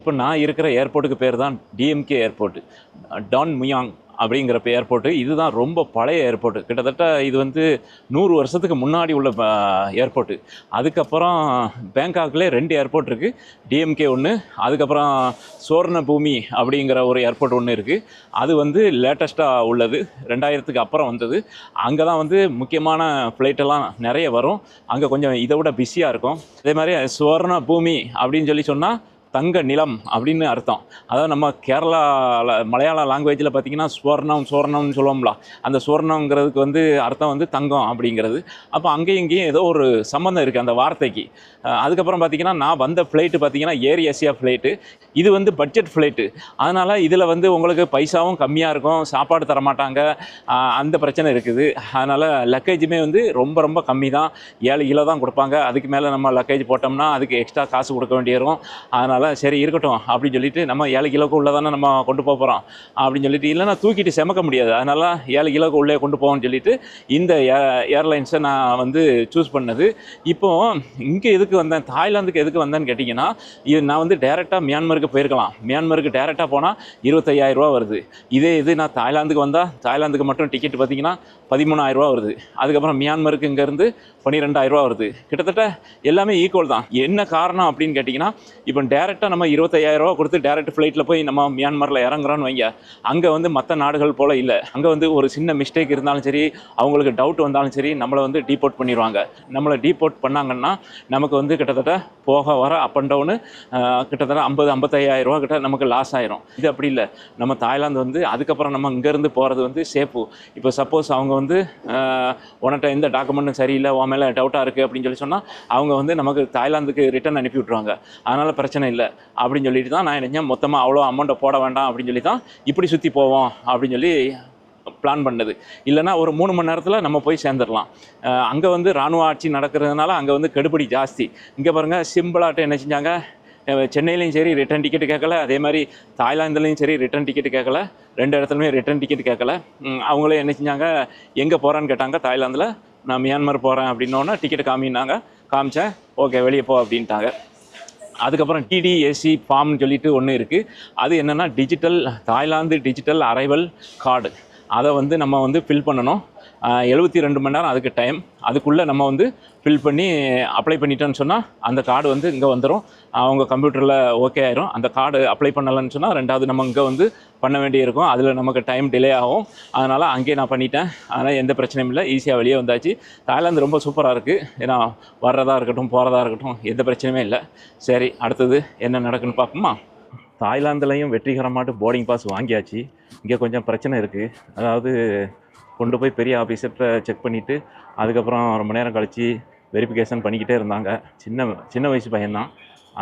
இப்போ நான் இருக்கிற ஏர்போர்ட்டுக்கு பேர் தான் டிஎம்கே ஏர்போர்ட்டு, டான் முயாங் அப்படிங்கிற ஏர்போர்ட்டு. இதுதான் ரொம்ப பழைய ஏர்போர்ட்டு. கிட்டத்தட்ட இது வந்து 100 வருஷத்துக்கு முன்னாடி உள்ள ஏர்போர்ட்டு. அதுக்கப்புறம் பேங்காக்லேயே 2 ஏர்போர்ட் இருக்குது. டிஎம்கே ஒன்று, அதுக்கப்புறம் சுவர்ண பூமி அப்படிங்கிற ஒரு ஏர்போர்ட் ஒன்று இருக்குது. அது வந்து லேட்டஸ்ட்டாக உள்ளது, 2000க்கு அப்புறம் வந்தது. அங்கே தான் வந்து முக்கியமான ஃப்ளைட்டெல்லாம் நிறைய வரும். அங்கே கொஞ்சம் இதை விட பிஸியாக இருக்கும். அதே மாதிரி சுவர்ண பூமி அப்படின்னு சொன்னால் தங்க நிலம் அப்படின்னு அர்த்தம். அதாவது நம்ம கேரளாவில் மலையாள லாங்குவேஜில் பார்த்திங்கன்னா சுவர்ணம்னு சொல்லுவோம்ல, அந்த சுவர்ணங்கிறதுக்கு வந்து அர்த்தம் வந்து தங்கம் அப்படிங்கிறது. அப்போ அங்கேயும் இங்கேயும் ஏதோ ஒரு சம்மந்தம் இருக்குது அந்த வார்த்தைக்கு. அதுக்கப்புறம் பார்த்திங்கன்னா நான் வந்த ஃப்ளைட்டு பார்த்திங்கன்னா ஏர் ஏசியா ஃப்ளைட்டு. இது வந்து பட்ஜெட் ஃப்ளைட்டு. அதனால் இதில் வந்து உங்களுக்கு பைசாவும் கம்மியாக இருக்கும், சாப்பாடு தரமாட்டாங்க, அந்த பிரச்சனை இருக்குது. அதனால் லக்கேஜுமே வந்து ரொம்ப ரொம்ப கம்மி தான், 7 கிலோ தான் கொடுப்பாங்க. அதுக்கு மேலே நம்ம லக்கேஜ் போட்டோம்னா அதுக்கு எக்ஸ்ட்ரா காசு கொடுக்க வேண்டியிருக்கும். அதனால் சரி இருக்கட்டும் அப்படின்னு சொல்லிட்டு நம்ம 7 கிலோக்கு உள்ளே தானே நம்ம கொண்டு போகிறோம் அப்படின்னு சொல்லிட்டு, இல்லைன்னா தூக்கிட்டு செமக்க முடியாது, அதனால் 7 கிலோக்கு உள்ளே கொண்டு போவோம்னு சொல்லிட்டு இந்த ஏர்லைன்ஸை நான் வந்து சூஸ் பண்ணது. இப்போது இங்கே எதுக்கு வந்தேன், தாய்லாந்துக்கு எதுக்கு வந்தேன்னு கேட்டிங்கன்னா, இது நான் வந்து டேரெக்டாக மியான்மருக்கு போயிருக்கலாம். மியான்மருக்கு டேரெக்டாக போனால் 25,000 ரூபா வருது. இது நான் தாய்லாந்துக்கு வந்தால் தாய்லாந்துக்கு மட்டும் டிக்கெட் பார்த்திங்கன்னா 13,000 ரூபா வருது. அதுக்கப்புறம் மியான்மருக்கு இங்கேருந்து 12,000 ரூபா வருது. கிட்டத்தட்ட எல்லாமே ஈக்குவல் தான். என்ன காரணம் அப்படின்னு கேட்டிங்கன்னா, இப்போ டேரெக்டாக நம்ம 25,000 ரூபா கொடுத்து டேரெக்ட் ஃப்ளைட்டில் போய் நம்ம மியான்மரில் இறங்குறோன்னு வைங்க, அங்கே வந்து மற்ற நாடுகள் போல் இல்லை. அங்கே வந்து ஒரு சின்ன மிஸ்டேக் இருந்தாலும் சரி, அவங்களுக்கு டவுட் வந்தாலும் சரி, நம்மளை வந்து டீபோர்ட் பண்ணிடுவாங்க. நம்மளை டீபோர்ட் பண்ணாங்கன்னா நமக்கு வந்து கிட்டத்தட்ட போக வர அப் அண்ட் டவுனு கிட்டத்தட்ட 50-55,000 ரூபா கிட்ட நமக்கு லாஸ் ஆயிரும். இது அப்படி இல்லை. நம்ம தாய்லாந்து வந்து அதுக்கப்புறம் நம்ம இங்கேருந்து போகிறது வந்து சேஃபு. இப்போ சப்போஸ் அவங்க வந்து உன்கிட்ட எந்த டாக்குமெண்ட்டும் சரியில்லை, உன் மேலே டவுட்டாக இருக்குது அப்படின்னு சொன்னால் அவங்க வந்து நமக்கு தாய்லாந்துக்கு ரிட்டன் அனுப்பி விட்ருவாங்க. அதனால் பிரச்சனை இல்லை அப்படின்னு சொல்லிட்டு தான் நான் நினச்சேன், மொத்தமாக அவ்வளோ அமௌண்ட்டை போட வேண்டாம் அப்படின்னு சொல்லி தான் இப்படி சுற்றி போவோம் அப்படின்னு சொல்லி பிளான் பண்ணது. இல்லைனா ஒரு 3 மணி நேரத்தில் நம்ம போய் சேர்ந்துடலாம். அங்கே வந்து இராணுவ ஆட்சி நடக்கிறதுனால அங்கே வந்து கெடுபிடி ஜாஸ்தி. இங்கே பாருங்கள், சிம்பிளாகிட்ட என்ன செஞ்சாங்க, சென்னையிலையும் சரி ரிட்டன் டிக்கெட்டு கேட்கல, அதே மாதிரி தாய்லாந்துலேயும் சரி ரிட்டன் டிக்கெட்டு கேட்கல, 2 இடத்துலையுமே ரிட்டன் டிக்கெட் கேட்கல. அவங்களே என்ன செஞ்சாங்க, எங்கே போகிறான்னு கேட்டாங்க. தாய்லாந்தில் நான் மியான்மர் போகிறேன் அப்படின்னோன்னா டிக்கெட்டு காமினாங்க. காமிச்சேன், ஓகே வெளியே போ அப்படின்ட்டாங்க. அதுக்கப்புறம் டிடிஏசி ஃபார்ம்னு சொல்லிட்டு ஒன்று இருக்குது. அது என்னென்னா தாய்லாந்து டிஜிட்டல் அரைவல் கார்டு. அதை வந்து நம்ம வந்து ஃபில் பண்ணணும். 72 மணி நேரம் அதுக்கு டைம். அதுக்குள்ளே நம்ம வந்து ஃபில் பண்ணி அப்ளை பண்ணிட்டோன்னு சொன்னால் அந்த கார்டு வந்து இங்கே வந்துடும். அவங்க கம்ப்யூட்டரில் ஓகே ஆயிரும். அந்த கார்டு அப்ளை பண்ணலைன்னு சொன்னால் 2வது நம்ம இங்கே வந்து பண்ண வேண்டியிருக்கும். அதில் நமக்கு டைம் டிலே ஆகும். அதனால் அங்கேயே நான் பண்ணிட்டேன். அதனால் எந்த பிரச்சனையும் இல்லை, ஈஸியாக வெளியே வந்தாச்சு. தாய்லாந்து ரொம்ப சூப்பராக இருக்குது. ஏன்னா வர்றதா இருக்கட்டும் போகிறதா இருக்கட்டும் எந்த பிரச்சனையுமே இல்லை. சரி, அடுத்தது என்ன நடக்குன்னு பார்ப்போமா. தாய்லாந்துலேயும் வெற்றிகரமாட்டு போர்டிங் பாஸ் வாங்கியாச்சு. இங்கே கொஞ்சம் பிரச்சனை இருக்குது. அதாவது கொண்டு போய் பெரிய ஆஃபீஸர்கிட்ட செக் பண்ணிவிட்டு அதுக்கப்புறம் ரொம்ப நேரம் கழித்து வெரிஃபிகேஷன் பண்ணிக்கிட்டே இருந்தாங்க. சின்ன வயசு பையன்தான்.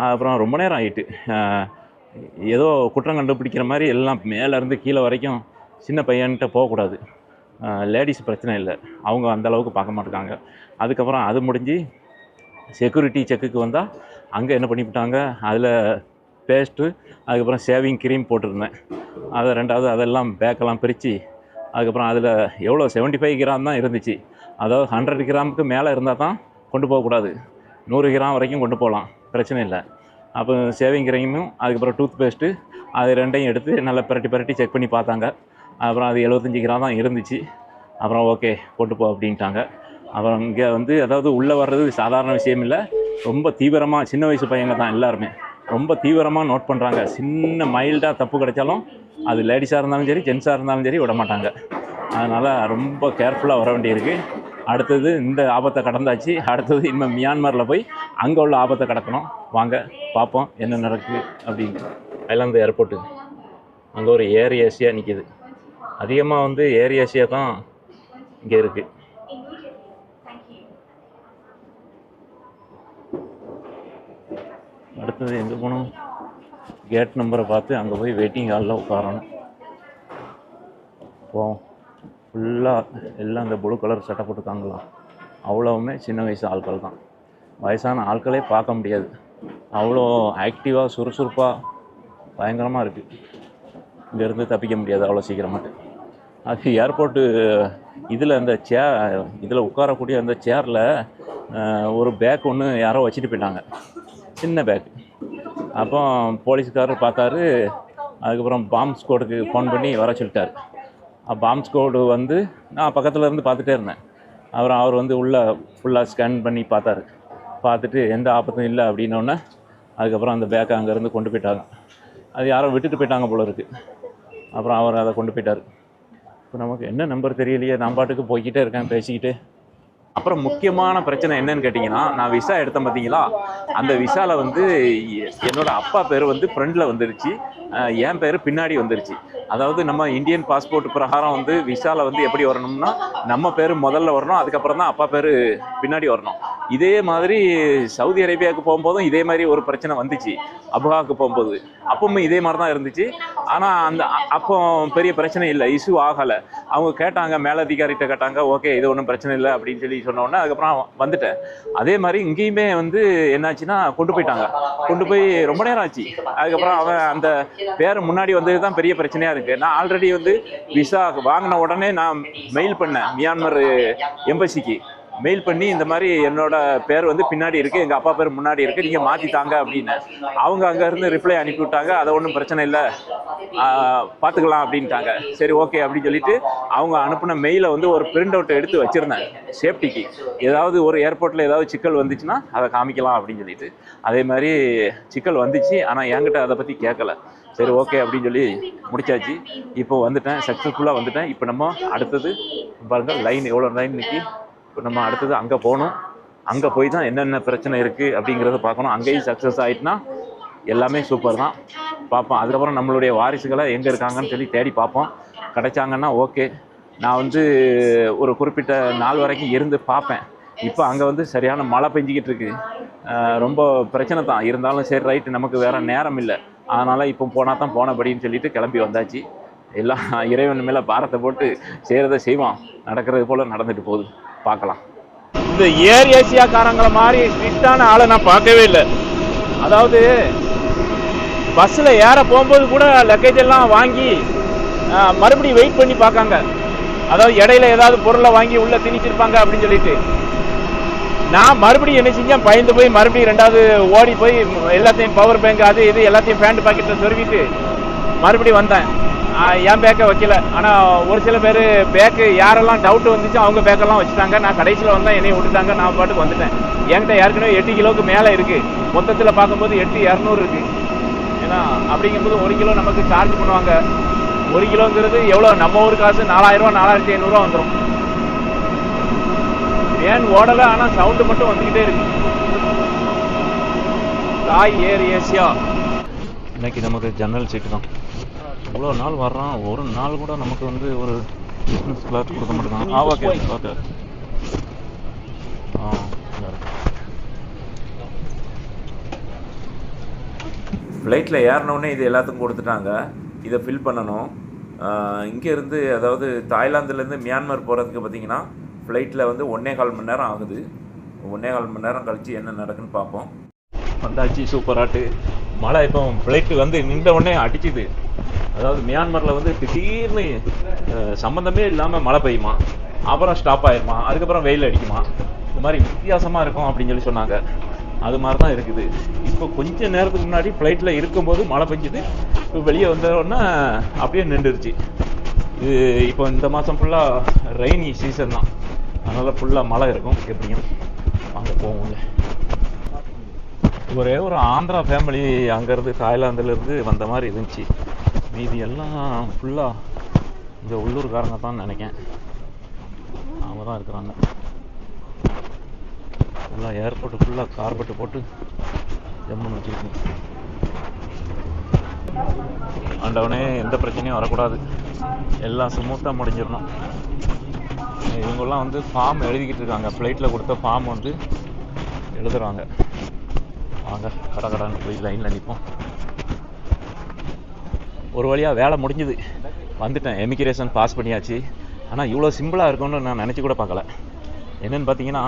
அப்புறம் ரொம்ப நேரம் ஆகிட்டு, ஏதோ குற்றம் கண்டுபிடிக்கிற மாதிரி எல்லாம் மேலேருந்து கீழே வரைக்கும் சின்ன பையன்கிட்ட போகக்கூடாது. லேடிஸ் பிரச்சனை இல்லை, அவங்க அந்தளவுக்கு பார்க்க மாட்டாங்க. அதுக்கப்புறம் அது முடிஞ்சு செக்யூரிட்டி செக்குக்கு வந்தால் அங்கே என்ன பண்ணிவிட்டாங்க, அதில் பேஸ்ட்டு அதுக்கப்புறம் ஷேவிங் க்ரீம் போட்டிருந்தேன். அதை 2வது அதெல்லாம் பேக்கெல்லாம் பிரித்து அதுக்கப்புறம் அதில் எவ்வளோ 75 கிராம் தான் இருந்துச்சு. அதாவது 100 கிராமுக்கு மேலே இருந்தால் தான் கொண்டு போகக்கூடாது. 100 கிராம் வரைக்கும் கொண்டு போகலாம், பிரச்சனை இல்லை. அப்போ ஷேவிங் க்ரீமும் அதுக்கப்புறம் டூத் பேஸ்ட்டு அது 2ஐயும் எடுத்து நல்லா பிரட்டி செக் பண்ணி பார்த்தாங்க. அப்புறம் அது 75 கிராம் தான் இருந்துச்சு. அப்புறம் ஓகே கொண்டு போ அப்படின்ட்டாங்க. அப்புறம் இங்கே வந்து அதாவது உள்ளே வர்றது சாதாரண விஷயம் இல்லை, ரொம்ப தீவிரமாக சின்ன வயசு பையங்க தான் எல்லாருமே ரொம்ப தீவிரமாக நோட் பண்ணுறாங்க. சின்ன மைல்டாக தப்பு கிடைச்சாலும் அது லேடிஸாக இருந்தாலும் சரி ஜென்ஸாக இருந்தாலும் சரி விட மாட்டாங்க. அதனால் ரொம்ப கேர்ஃபுல்லாக வர வேண்டியிருக்கு. அடுத்தது இந்த ஆபத்தை கடந்தாச்சு. அடுத்தது இனிமேல் மியான்மரில் போய் அங்கே உள்ள ஆபத்தை கடக்கணும். வாங்க பார்ப்போம் என்ன நடக்குது அப்படின்னு. தாய்லாந்து ஏர்போர்ட்டு அங்கே ஒரு ஏர் ஏசியா நிற்கிது. அதிகமாக வந்து ஏர் ஏசியா தான் இங்கே இருக்குது. அடுத்தது எங்கே போகணும், கேட் நம்பரை பார்த்து அங்கே போய் வெயிட்டிங் ஹாலில் உட்காரணும். போவோம். ஃபுல்லாக எல்லாம் இந்த ப்ளூ கலர் சட்டை போட்டுருக்காங்களாம், அவ்வளோவுமே சின்ன வயசு ஆட்கள் தான். வயசான ஆட்களே பார்க்க முடியாது, அவ்வளோ ஆக்டிவாக சுறுசுறுப்பாக பயங்கரமாக இருக்குது. இங்கேருந்து தப்பிக்க முடியாது அவ்வளோ சீக்கிரமாட்டு. அது ஏர்போர்ட்டு இதில் அந்த இதில் உட்காரக்கூடிய அந்த சேரில் ஒரு பேக் ஒன்று யாரோ வச்சுட்டு போயிட்டாங்க, சின்ன பேக். அப்போ போலீஸ்காரர் பார்த்தாரு. அதுக்கப்புறம் பாம்ப் ஸ்குவாடுக்கு ஃபோன் பண்ணி வர சொல்லிட்டார். பாம்ப் ஸ்குவாடு வந்து நான் பக்கத்தில் இருந்து பார்த்துட்டே இருந்தேன். அப்புறம் அவர் வந்து உள்ளே ஃபுல்லாக ஸ்கேன் பண்ணி பார்த்தாரு. பார்த்துட்டு எந்த ஆபத்தும் இல்லை அப்படின்னோடனே அதுக்கப்புறம் அந்த பேக்கை அங்கேருந்து கொண்டு போயிட்டாங்க. அது யாரோ விட்டுட்டு போயிட்டாங்க போல இருக்குது. அப்புறம் அவர் அதை கொண்டு போயிட்டார். இப்போ நமக்கு என்ன நம்பர் தெரியலையே, நான் பாட்டுக்கு போய்கிட்டே இருக்கேன் பேசிக்கிட்டு. அப்புறம் முக்கியமான பிரச்சனை என்னன்னு கேட்டிங்கன்னா, நான் விசா எடுத்தேன் பார்த்தீங்களா, அந்த விசாவில் வந்து என்னோட அப்பா பேர் வந்து ஃப்ரண்டில் வந்துருச்சு, என் பேர் பின்னாடி வந்துருச்சு. அதாவது நம்ம இந்தியன் பாஸ்போர்ட் பிரகாரம் வந்து விசாவில் வந்து எப்படி வரணும்னா, நம்ம பேர் முதல்ல வரணும், அதுக்கப்புறம் தான் அப்பா பேர் பின்னாடி வரணும். இதே மாதிரி சவுதி அரேபியாவுக்கு போகும்போதும் இதே மாதிரி ஒரு பிரச்சனை வந்துச்சு. அபுகாவுக்கு போகும்போது அப்பவும் இதே மாதிரி தான் இருந்துச்சு. ஆனால் அப்போ பெரிய பிரச்சனை இல்லை, இஷ்யூ ஆகலை. அவங்க கேட்டாங்க, மேலதிகாரிகிட்ட கேட்டாங்க, ஓகே இது ஒன்றும் பிரச்சனை இல்லை அப்படின்னு சொல்லி சொன்னோடனே அதுக்கப்புறம் வந்துட்டேன். அதே மாதிரி இங்கேயுமே வந்து என்னாச்சுன்னா கொண்டு போயிட்டாங்க. கொண்டு போய் ரொம்ப நேரம் ஆச்சு. அதுக்கப்புறம் அவன் அந்த பேர் முன்னாடி வந்தது தான் பெரிய பிரச்சனையாக இருக்குது. நான் ஆல்ரெடி வந்து விசா வாங்கின உடனே நான் மெயில் பண்ணேன் மியான்மர் எம்பசிக்கு. மெயில் பண்ணி இந்த மாதிரி என்னோட பேர் வந்து பின்னாடி இருக்குது, எங்கள் அப்பா பேர் முன்னாடி இருக்குது, நீங்கள் மாற்றித்தாங்க அப்படின்னு. அவங்க அங்கேருந்து ரிப்ளை அனுப்பிவிட்டாங்க. அதை ஒன்றும் பிரச்சனை இல்லை, பார்த்துக்கலாம் அப்படின்ட்டாங்க. சரி ஓகே அப்படின்னு சொல்லிட்டு அவங்க அனுப்பின மெயிலை வந்து ஒரு பிரிண்ட் அவுட் எடுத்து வச்சுருந்தேன் சேஃப்டிக்கு. ஏதாவது ஒரு ஏர்போர்ட்டில் ஏதாவது சிக்கல் வந்துச்சுன்னா அதை காமிக்கலாம் அப்படின்னு சொல்லிட்டு. அதே மாதிரி சிக்கல் வந்துச்சு, ஆனால் என்கிட்ட அதை பற்றி கேட்கல. சரி ஓகே அப்படின்னு சொல்லி முடிச்சாச்சு. இப்போ வந்துட்டேன், சக்ஸஸ்ஃபுல்லாக வந்துட்டேன். இப்போ நம்ம அடுத்தது பாருங்கள் லைன் எவ்வளோ லைன் நிற்கி. இப்போ நம்ம அடுத்தது அங்கே போகணும். அங்கே போய் தான் என்னென்ன பிரச்சனை இருக்குது அப்படிங்கிறத பார்க்கணும். அங்கேயும் சக்ஸஸ் ஆகிட்டுனா எல்லாமே சூப்பர் தான், பார்ப்போம். அதுக்கப்புறம் நம்மளுடைய வாரிசுகளை எங்கே இருக்காங்கன்னு சொல்லி தேடி பார்ப்போம். கிடைச்சாங்கன்னா ஓகே. நான் வந்து ஒரு குறிப்பிட்ட நாள் வரைக்கும் இருந்து பார்ப்பேன். இப்போ அங்கே வந்து சரியான மழை பெஞ்சிக்கிட்டு இருக்குது, ரொம்ப பிரச்சனை தான். இருந்தாலும் சரி ரைட்டு, நமக்கு வேறு நேரம் இல்லை, அதனால் இப்போ போனால் தான் போனபடின்னு சொல்லிட்டு கிளம்பி வந்தாச்சு. எல்லாம் இறைவன் மேலே பாரத்தை போட்டு செய்கிறத செய்வான். நடக்கிறது போல் நடந்துட்டு போகுது, பார்க்கலாம். இந்த ஏர் ஏசியாக்காரங்களை மாதிரி ஸ்ட்ரிக்டான ஆளை நான் பார்க்கவே இல்லை. அதாவது பஸ்ஸில் ஏற போகும்போது கூட லக்கேஜ் எல்லாம் வாங்கி மறுபடியும் வெயிட் பண்ணி பார்க்காங்க. அதாவது இடையில ஏதாவது பொருளை வாங்கி உள்ளே திணிச்சிருப்பாங்க அப்படின்னு சொல்லிட்டு. நான் மறுபடியும் என்ன செஞ்சேன், பயந்து போய் மறுபடியும் ரெண்டாவது ஓடி போய் எல்லாத்தையும் பவர் பேங்க் அது இது எல்லாத்தையும் பேண்ட் பாக்கெட்டில் சொருவிட்டு மறுபடியும் வந்தேன். என் பேக்கை வைக்கல. ஆனால் ஒரு சில பேர் பேக்கு யாரெல்லாம் டவுட்டு வந்துச்சு அவங்க பேக்கெல்லாம் வச்சுட்டாங்க. நான் கடைசியில் வந்தால் என்னையும் விட்டுட்டாங்க. நான் பாட்டுக்கு வந்துட்டேன். என்கிட்ட ஏற்கனவே 8 கிலோவுக்கு மேலே இருக்குது. மொத்தத்தில் பார்க்கும்போது 8,200 இருக்குது. ஏன்னா அப்படிங்கும்போது 1 கிலோ நமக்கு சார்ஜ் பண்ணுவாங்க. 1 கிலோங்கிறது எவ்வளோ, நம்ம ஊர் காசு 4,000 4,500 வந்துடும். ஏன் ஓடலை, ஆனால் சவுண்டு மட்டும் வந்துக்கிட்டே இருக்கு. தாய் ஏர் ஏசியா. இன்னைக்கு நமக்கு ஜன்னல் சீட்டு தான். இவ்வளோ நாள் வர்றான், ஒரு நாள் கூட நமக்கு வந்து ஒரு பிஸ்னஸ் கிளாஸ் கொடுக்க மாட்டேங்கான். Okay okay. ஃப்ளைட்டில் ஏறினோடனே இது எல்லாத்துக்கும் கொடுத்துட்டாங்க. இதை ஃபில் பண்ணணும். இங்கேருந்து அதாவது தாய்லாந்துலேருந்து மியான்மர் போகிறதுக்கு பார்த்தீங்கன்னா ஃப்ளைட்டில் வந்து 1.25 மணி நேரம் ஆகுது. 1.25 மணி நேரம் கழித்து என்ன நடக்குன்னு பார்ப்போம். வந்தாச்சு சூப்பராட்டு. மழை இப்போ ஃப்ளைட்டு வந்து நின்ற உடனே அடிச்சுது. அதாவது மியான்மரில் வந்து திடீர்னு சம்மந்தமே இல்லாமல் மழை பெய்யுமா, அப்புறம் ஸ்டாப் ஆகிடுமா, அதுக்கப்புறம் வெயில் அடிக்குமா, இந்த மாதிரி வித்தியாசமாக இருக்கும் அப்படின்னு சொல்லி சொன்னாங்க. அது மாதிரி தான் இருக்குது. இப்போ கொஞ்சம் நேரத்துக்கு முன்னாடி ஃப்ளைட்டில் இருக்கும்போது மழை பெஞ்சுது. இப்போ வெளியே வந்தோடனே அப்படியே நின்றுருச்சு. இது இப்போ இந்த மாதம் ஃபுல்லாக ரெய்னி சீசன் தான், அதனால் ஃபுல்லாக மழை இருக்கும். எப்படியும் அங்கே போவோம்ல. ஒரே ஒரு ஆந்திரா ஃபேமிலி அங்கேருந்து தாய்லாந்துலேருந்து வந்த மாதிரி இருந்துச்சு. மீதி எல்லாம் ஃபுல்லாக இந்த உள்ளூர்காரங்க தான் நினைக்கேன். அவங்க தான் இருக்கிறாங்க. ஃபுல்லாக ஏர்போர்ட்டு ஃபுல்லாக கார்பெட்டு போட்டு ஜம்முன்னு வச்சுருக்கோம். ஆண்டவனே எந்த பிரச்சனையும் வரக்கூடாது, எல்லாம் ஸ்மூத்தாக முடிஞ்சிடணும். இவங்கெல்லாம் வந்து ஃபார்ம் எழுதிக்கிட்டு இருக்காங்க. ஃப்ளைட்டில் கொடுத்த ஃபார்ம் வந்து எழுதுறாங்க. வாங்க கடகடான்னு போய் லைனில் நிற்போம். ஒரு வழியாக வேலை முடிஞ்சுது, வந்துட்டேன். எமிக்ரேஷன் பாஸ் பண்ணியாச்சு. ஆனால் இவ்வளோ சிம்பிளாக இருக்கும்னு நான் நினச்சி கூட பார்க்கல. என்னென்னு பார்த்தீங்கன்னா,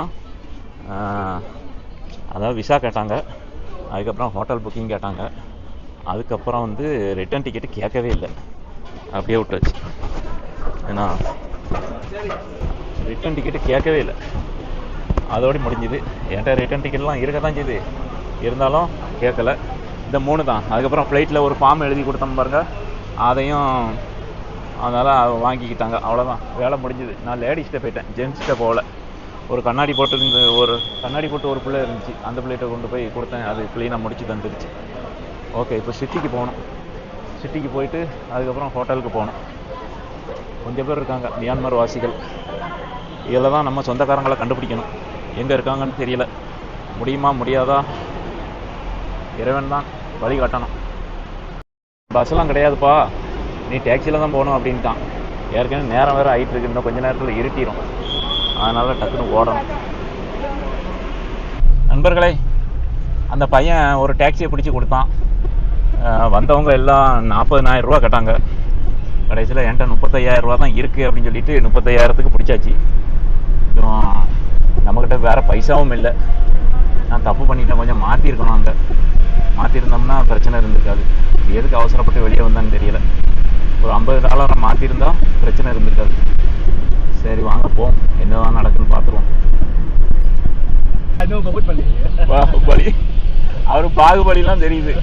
அதாவது விசா கேட்டாங்க, அதுக்கப்புறம் ஹோட்டல் புக்கிங் கேட்டாங்க, அதுக்கப்புறம் வந்து ரிட்டன் டிக்கெட்டு கேட்கவே இல்லை, அப்படியே விட்டுருச்சு. ஏன்னா ரிட்டன் டிக்கெட்டு கேட்கவே இல்லை, அதோடு முடிஞ்சுது. என்கிட்ட ரிட்டன் டிக்கெட்லாம் இருக்க தான் செய்யுது, இருந்தாலும் கேட்கல. இந்த 3 தான். அதுக்கப்புறம் ஃப்ளைட்டில் ஒரு ஃபார்ம் எழுதி கொடுத்தோம் பாருங்க, அதையும் அதனால் வாங்கிக்கிட்டாங்க. அவ்வளோதான், வேலை முடிஞ்சுது. நான் லேடிஸ்கிட்ட போயிட்டேன், ஜென்ஸ்கிட்ட போகல. ஒரு கண்ணாடி போட்டு ஒரு பிள்ளை இருந்துச்சு, அந்த பிள்ளைகிட்ட கொண்டு போய் கொடுத்தேன். அது க்ளீனாக முடிச்சு தந்துருச்சு. ஓகே, இப்போ சிட்டிக்கு போகணும். சிட்டிக்கு போயிட்டு அதுக்கப்புறம் ஹோட்டலுக்கு போகணும். கொஞ்சம் பேர் இருக்காங்க மியான்மர் வாசிகள். இதில் தான் நம்ம சொந்தக்காரங்களை கண்டுபிடிக்கணும், எங்கே இருக்காங்கன்னு தெரியல. முடியுமா முடியாதா, இறைவன் தான் வழி காட்டணும். பஸ்ஸெல்லாம் கிடையாதுப்பா, நீ டாக்ஸியில் தான் போகணும் அப்படின்ட்டான். ஏற்கனவே நேரம் வேறு ஆகிட்டு இருக்கு, இன்னும் கொஞ்சம் நேரத்தில் இருட்டிடும். அதனால் டக்குன்னு ஓடணும். நண்பர்களே, அந்த பையன் ஒரு டாக்ஸியை பிடிச்சி கொடுத்தான். வந்தவங்க எல்லாம் 40,000 ரூபா கேட்டாங்க. கடைசியில் என்கிட்ட 35,000 ரூபா தான் இருக்குது அப்படின்னு சொல்லிட்டு 35,000க்கு பிடிச்சாச்சு. நம்மக்கிட்ட வேறு பைசாவும் இல்லை. நான் தப்பு பண்ணிட்டேன், கொஞ்சம் மாற்றிருக்கணும். அங்கே மாற்றிருந்தோம்னா பிரச்சனை இருந்திருக்காது. எதுக்கு அவசரப்பட்டு வெளியே வந்தான்னு தெரியல. ஒரு $50 மாற்றிருந்தா பிரச்சனை இருந்திருக்காது. சரி வாங்க போவோம், என்னதான் நடக்குன்னு பார்த்துருவோம். பாகுபலி, அவரு பாகுபலிலாம் தெரியுது.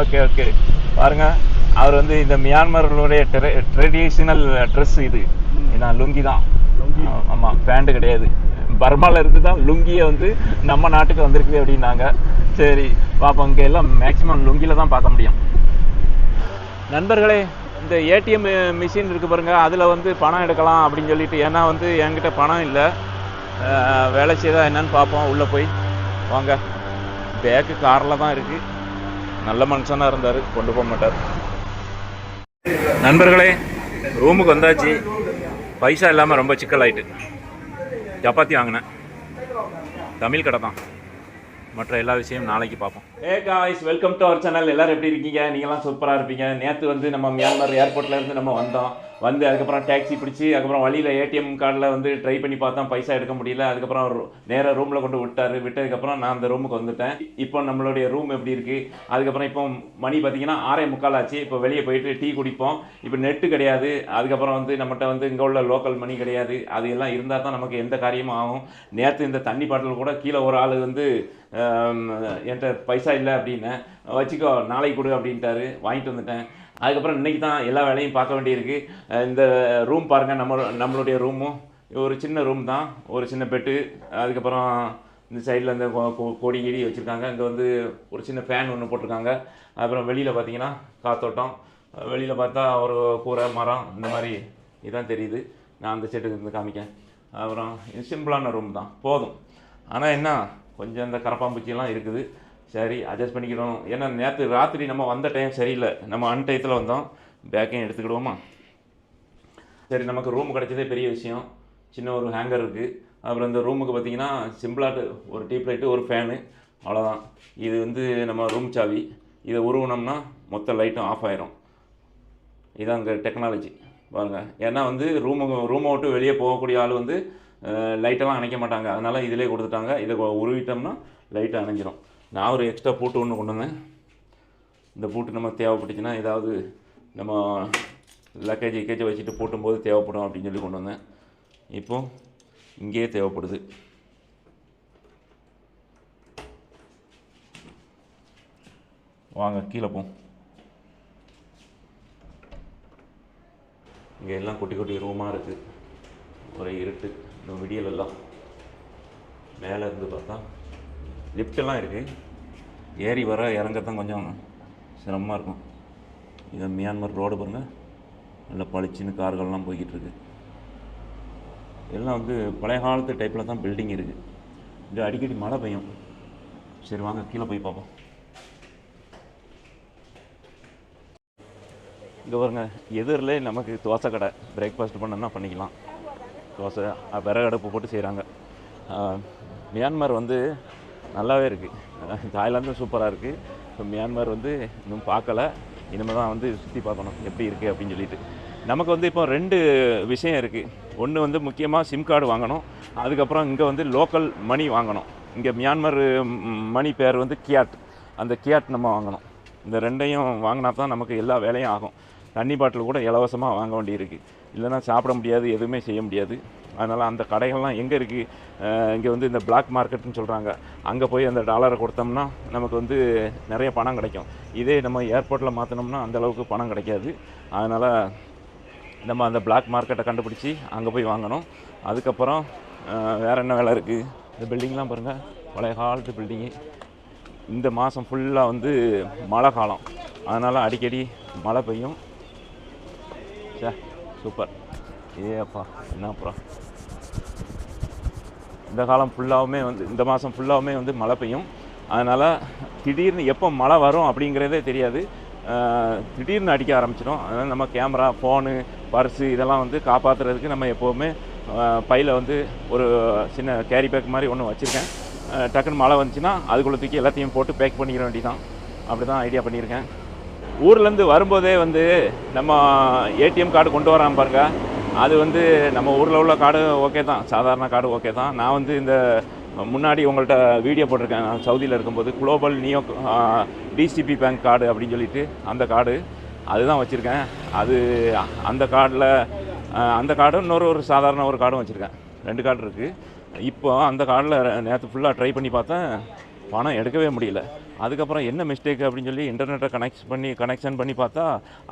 ஓகே ஓகே, பாருங்க, அவர் வந்து இந்த மியான்மர்களுடைய ட்ரெடிஷ்னல் ட்ரெஸ் இது. நான் லுங்கி தான். ஆமாம், பேண்ட் கிடையாது. பர்மாவில் இருந்து தான் லுங்கியை வந்து நம்ம நாட்டுக்கு வந்திருக்குது அப்படின்னாங்க. சரி பார்ப்போம். இங்கே எல்லாம் மேக்ஸிமம் லுங்கியில் தான் பார்க்க முடியும். நண்பர்களே, இந்த ஏடிஎம் மிஷின் இருக்குது பாருங்கள், அதில் வந்து பணம் எடுக்கலாம் அப்படின்னு சொல்லிட்டு. ஏன்னா வந்து என்கிட்ட பணம் இல்லை, வேலை செய்தால் என்னன்னு பார்ப்போம். உள்ளே போய் வாங்க. பேக்கு காரில் தான் இருக்குது. நல்ல மனுஷனாக இருந்தார், கொண்டு போக மாட்டார். நண்பர்களே, ரூமுக்கு வந்தாச்சு. பைசா இல்லாமல் ரொம்ப சிக்கலாயிட்டு. சப்பாத்தி வாங்கினேன், தமிழ் கடை தான். மற்ற எல்லா விஷயம் நாளைக்கு பார்ப்போம். Hey guys, welcome to our channel. எல்லோரும் எப்படி இருக்கீங்க? நீங்களாம் சூப்பராக இருப்பீங்க. நேற்று வந்து நம்ம மியான்மர் ஏர்போர்ட்லேருந்து நம்ம வந்தோம். அதுக்கப்புறம் டாக்ஸி பிடிச்சி, அதுக்கப்புறம் வழியில் ஏடிஎம் கார்டில் வந்து ட்ரை பண்ணி பார்த்தோம், பைசா எடுக்க முடியல. அதுக்கப்புறம் அவர் நேராக ரூமில் கொண்டு விட்டதுக்கப்புறம் நான் அந்த ரூமுக்கு வந்துட்டேன். இப்போ நம்மளுடைய ரூம் எப்படி இருக்குது? அதுக்கப்புறம் இப்போ மணி பார்த்தீங்கன்னா 6:45 ஆச்சு. இப்போ வெளியே போயிட்டு டீ குடிப்போம். இப்போ நெட்டு கிடையாது. அதுக்கப்புறம் வந்து நம்மகிட்ட வந்து இங்கே உள்ள லோக்கல் மணி கிடையாது. அது எல்லாம் இருந்தால் தான் நமக்கு எந்த காரியமும் ஆகும். நேற்று இந்த தண்ணி பாட்டில் கூட கீழே ஒரு ஆள் வந்து என்கிட்ட பைசா இல்லை அப்படின்னு, வச்சுக்கோ நாளைக்கு கொடு அப்படின்ட்டாரு. வாங்கிட்டு வந்துட்டேன். அதுக்கப்புறம் இன்றைக்கி தான் எல்லா வேலையும் பார்க்க வேண்டியிருக்கு. இந்த ரூம் பாருங்கள், நம்மளுடைய ரூமும் ஒரு சின்ன ரூம் தான். ஒரு சின்ன பெட்டு, அதுக்கப்புறம் இந்த சைடில் இந்த கொடி கிடி வச்சுருக்காங்க. இங்கே வந்து ஒரு சின்ன ஃபேன் ஒன்று போட்டிருக்காங்க. அப்புறம் வெளியில் பார்த்தீங்கன்னா காத்தோட்டம். வெளியில் பார்த்தா ஒரு கூரை மரம் இந்த மாதிரி இதான் தெரியுது. நான் அந்த செட்டுக்கு இருந்து காமிக்கேன். அப்புறம் இது சிம்பிளான ரூம் தான், போதும். ஆனால் என்ன, கொஞ்சம் இந்த கரப்பாம்பூச்சியெல்லாம் இருக்குது. சரி, அட்ஜஸ்ட் பண்ணிக்கிறோம். ஏன்னா நேற்று ராத்திரி நம்ம வந்த டைம் சரியில்லை, நம்ம அன்டயத்தில் வந்தோம். பேக்கையும் எடுத்துக்கிடுவோமா? சரி, நமக்கு ரூம் கிடைச்சதே பெரிய விஷயம். சின்ன ஒரு ஹேங்கர் இருக்குது. அப்புறம் இந்த ரூமுக்கு பார்த்திங்கன்னா சிம்பிளாட்டு ஒரு டியூப் லைட்டு, ஒரு ஃபேனு, அவ்வளோதான். இது வந்து நம்ம ரூம் சாவி. இதை உருவினோம்னா மொத்த லைட்டும் ஆஃப் ஆயிரும். இதான் அங்கே டெக்னாலஜி பாருங்கள். ஏன்னா வந்து ரூமை விட்டு வெளியே போகக்கூடிய ஆள் வந்து லைட்டெல்லாம் அணைக்க மாட்டாங்க. அதனால் இதிலே கொடுத்துட்டாங்க. இதை உருவிட்டோம்னா லைட்டை அணைஞ்சிரும். நான் ஒரு எக்ஸ்ட்ரா பூட்டு ஒன்று கொண்டு வந்தேன். இந்த பூட்டு நம்ம தேவைப்பட்டுச்சுன்னா, ஏதாவது நம்ம லக்கேஜ் வச்சுட்டு பூட்டும்போது தேவைப்படும் அப்படின்னு சொல்லி கொண்டு வந்தேன். இப்போது இங்கேயே தேவைப்படுது. வாங்க கீழே போம். இங்கே எல்லாம் குட்டி குட்டி ரூமாக இருக்குது. ஒரு இருட்டு, இந்த விடியலெல்லாம். மேலே இருந்து பார்த்தா லிஃப்டெல்லாம் இருக்குது. ஏறி வர இறங்கத்தான் கொஞ்சம் சிரமமாக இருக்கும். இது மியான்மர் ரோடு பாருங்கள், நல்லா பளிச்சுன்னு கார்கள்லாம் போய்கிட்டு இருக்குது. எல்லாம் வந்து பழைய காலத்து டைப்பில் தான் பில்டிங் இருக்குது. இது அடிக்கடி மழை பெய்யும். சரி வாங்க கீழே போய் பார்ப்போம். இங்கே பாருங்க, எதிரில் நமக்கு தோசை கடை. பிரேக்ஃபாஸ்ட் பண்ணணும்னா பண்ணிக்கலாம். தோசை விறகு அடுப்பு போட்டு செய்கிறாங்க. மியான்மர் வந்து நல்லாவே இருக்குது. தாய்லாந்தும் சூப்பராக இருக்குது. இப்போ மியான்மர் வந்து இன்னும் பார்க்கல. இனிமேல் தான் வந்து சுற்றி பார்க்கணும் எப்படி இருக்குது அப்படின்னு சொல்லிட்டு. நமக்கு வந்து இப்போ 2 விஷயம் இருக்குது. ஒன்று வந்து முக்கியமாக சிம் கார்டு வாங்கணும். அதுக்கப்புறம் இங்கே வந்து லோக்கல் மணி வாங்கணும். இங்கே மியான்மர் மணி பேர் வந்து கியாட். அந்த கியாட் நம்ம வாங்கணும். இந்த 2ஐயும் வாங்கினா தான் நமக்கு எல்லா வேலையும் ஆகும். தண்ணி பாட்டில் கூட இலவசமாக வாங்க வேண்டியிருக்கு. இல்லைன்னா சாப்பிட முடியாது, எதுவுமே செய்ய முடியாது. அதனால் அந்த கடைகள்லாம் எங்கே இருக்குது, இங்கே வந்து இந்த பிளாக் மார்க்கெட்னு சொல்கிறாங்க, அங்கே போய் அந்த டாலரை கொடுத்தோம்னா நமக்கு வந்து நிறைய பணம் கிடைக்கும். இதே நம்ம ஏர்போர்ட்டில் மாற்றினோம்னா அந்தளவுக்கு பணம் கிடைக்காது. அதனால் நம்ம அந்த பிளாக் மார்க்கெட்டை கண்டுபிடிச்சி அங்கே போய் வாங்கணும். அதுக்கப்புறம் வேறு என்ன வேலை இருக்குது? இந்த பில்டிங்லாம் பாருங்கள், பழைய காலத்து பில்டிங்கு. இந்த மாதம் ஃபுல்லாக வந்து மழை காலம், அதனால் அடிக்கடி மழை பெய்யும். சூப்பர். ஏப்பா என்ன அப்புறம் இந்த காலம் ஃபுல்லாகவுமே வந்து இந்த மாதம் ஃபுல்லாகவுமே வந்து மழை பெய்யும். அதனால் திடீர்னு எப்போ மழை வரும் அப்படிங்கிறதே தெரியாது, திடீர்னு அடிக்க ஆரம்பிச்சிடும். அதனால் நம்ம கேமரா, ஃபோனு, பர்ஸு இதெல்லாம் வந்து காப்பாற்றுறதுக்கு நம்ம எப்போவுமே பையில் வந்து ஒரு சின்ன கேரி பேக் மாதிரி ஒன்று வச்சுருக்கேன். டக்குன்னு மழை வந்துச்சுன்னா அதுக்குள்ளே தூக்கி எல்லாத்தையும் போட்டு பேக் பண்ணிக்கிற வேண்டியதான். அப்படி தான் ஐடியா பண்ணியிருக்கேன். ஊர்லேருந்து வரும்போதே வந்து நம்ம ஏடிஎம் கார்டு கொண்டு வராமல் பாருங்க, அது வந்து நம்ம ஊரில் உள்ள கார்டு ஓகே தான், சாதாரண கார்டு ஓகே தான். நான் வந்து இந்த முன்னாடி உங்கள்கிட்ட வீடியோ போட்டிருக்கேன், நான் சவுதியில் இருக்கும்போது global neo DCB bank card அப்படின்னு சொல்லிட்டு அந்த கார்டு அதுதான் வச்சுருக்கேன். அது அந்த கார்டில் அந்த கார்டும் ஒரு சாதாரண ஒரு கார்டும் வச்சுருக்கேன். 2 கார்டு இருக்குது. இப்போ அந்த கார்டில் நேற்று ஃபுல்லாக ட்ரை பண்ணி பார்த்தேன், பணம் எடுக்கவே முடியல. அதுக்கப்புறம் என்ன மிஸ்டேக் அப்படின்னு சொல்லி இன்டர்நெட்டை கனெக்ஷன் பண்ணி பார்த்தா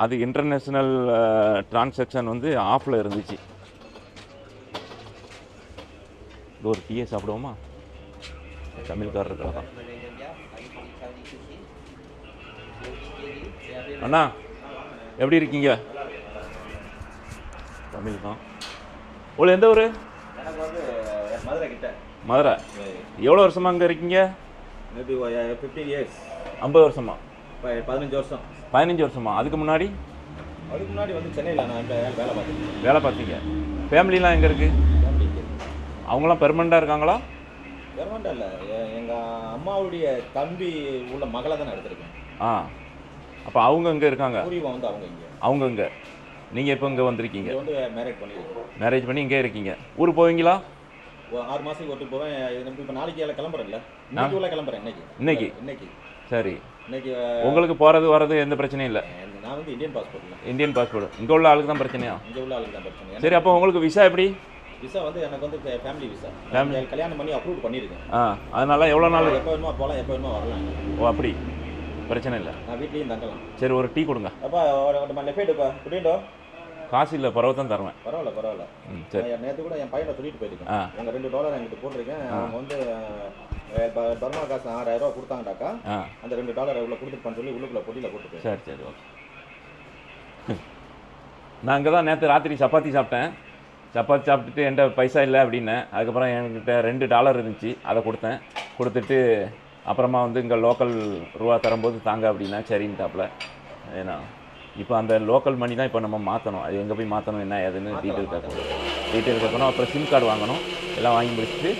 அது இன்டர்நேஷ்னல் டிரான்சாக்ஷன் வந்து ஆஃபில் இருந்துச்சு. இது ஒரு டீயை சாப்பிடுவோமா? தமிழ்காரர் இருக்கிறதா? அண்ணா எப்படி இருக்கீங்க? தமிழ் தான். உங்களை எந்த ஊர்? மதுரை கிட்ட. மதுரை. எவ்வளோ வருஷமாக அங்கே இருக்கீங்க? 15 years. 50 வருஷமா? 15 வருஷம். 15 வருஷமா? அதுக்கு முன்னாடி வந்து சென்னையில் நான் வேலை பார்த்தேன். வேலை பார்த்தீங்க. ஃபேமிலிலாம் எங்கே இருக்குது? அவங்களாம் பெர்மனண்டாக இருக்காங்களா? பெர்மனண்டாக இல்லை, எங்கள் அம்மாவுடைய தம்பி உள்ள மகளை தான் நான் எடுத்திருக்கேன். அப்போ அவங்க இங்கே இருக்காங்க? பூர்வீகம் வந்து அவங்க இங்கே. நீங்கள் இப்போ இங்கே வந்திருக்கீங்க? வந்து மேரேஜ் பண்ணி இங்கே இருக்கீங்க. ஊருக்கு போவீங்களா? 6 மாதத்துக்கு ஒட்டு போவேன். இப்போ நாளைக்கு கிளம்புறேன்ல, இன்னைக்கு உள்ள கிளம்புறேன். இன்னைக்கு சரி. இன்னைக்கு உங்களுக்கு போகிறது வர்றது எந்த பிரச்சனையும் இல்லை? நான் வந்து இந்தியன் பாஸ்போர்ட். இங்கே உள்ள ஆளுக்கு தான் பிரச்சனையா? இங்கே உள்ள ஆளுக்கு தான் பிரச்சனை. சரி, அப்போ உங்களுக்கு விசா எப்படி? விசா வந்து எனக்கு வந்து ஃபேமிலி விசா. கல்யாணம் பண்ணி அப்ரூவ் பண்ணியிருக்கேன். அதனால எவ்வளோ நாள்? எப்போ வேணுமா போகலாம், எப்போ வேணுமா வரலாம். ஓ, அப்படி பிரச்சனை இல்லை. நான் வீட்லேயும் தங்கலாம். சரி, ஒரு டீ கொடுங்க. அப்பா லெஃப்ட் குடிண்டோ. காசு இல்லை, பரவ தான் தருவேன். பரவாயில்ல. சரி. நேற்று கூட என் பையனை சொல்லிட்டு போயிருக்கேன், உங்கள் $2 என்கிட்ட போட்டிருக்கேன். அவங்க வந்து பர்மா காசு 6000 ரூபா கொடுத்தாங்கடாக்கா, அந்த $2 இவ்வளோ கொடுத்துருப்பான்னு சொல்லி உள்ளுக்குள்ள பொட்டியில் போட்டு. சரி ஓகே. நான் அங்கே தான் நேற்று ராத்திரி சப்பாத்தி சாப்பிட்டுட்டு என்கிட்ட பைசா இல்லை அப்படின்னேன். அதுக்கப்புறம் என்கிட்ட $2 இருந்துச்சு, அதை கொடுத்துட்டு அப்புறமா வந்து இங்கே லோக்கல் ரூபா தரும்போது தாங்க அப்படின்னா சரின்ட்டாப்புல. ஏன்னா இப்போ அந்த லோக்கல் மணி தான் இப்போ நம்ம மாற்றணும். அது எங்கே போய் மாற்றணும், என்ன ஏதுன்னு டீட்டெயில் கேட்கணும். அப்புறம் சிம் கார்டு வாங்கணும். எல்லாம் வாங்கி முடிச்சுட்டு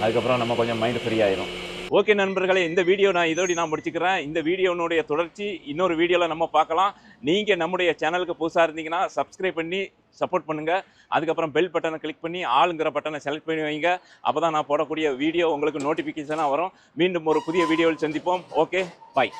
அதுக்கப்புறம் நம்ம கொஞ்சம் மைண்டு ஃப்ரீ ஆயிரும். ஓகே நண்பர்களே, இந்த வீடியோ இதோடு நான் முடிச்சுக்கிறேன். இந்த வீடியோனுடைய தொடர்ச்சி இன்னொரு வீடியோவில் நம்ம பார்க்கலாம். நீங்கள் நம்முடைய சேனலுக்கு புதுசாக இருந்தீங்கன்னா சப்ஸ்கிரைப் பண்ணி சப்போர்ட் பண்ணுங்கள். அதுக்கப்புறம் பெல் பட்டனை கிளிக் பண்ணி ஆளுங்கிற பட்டனை செலக்ட் பண்ணி வைங்க. அப்போ தான் நான் போடக்கூடிய வீடியோ உங்களுக்கு நோட்டிஃபிகேஷனாக வரும். மீண்டும் ஒரு புதிய வீடியோவில் சந்திப்போம். ஓகே, பாய்.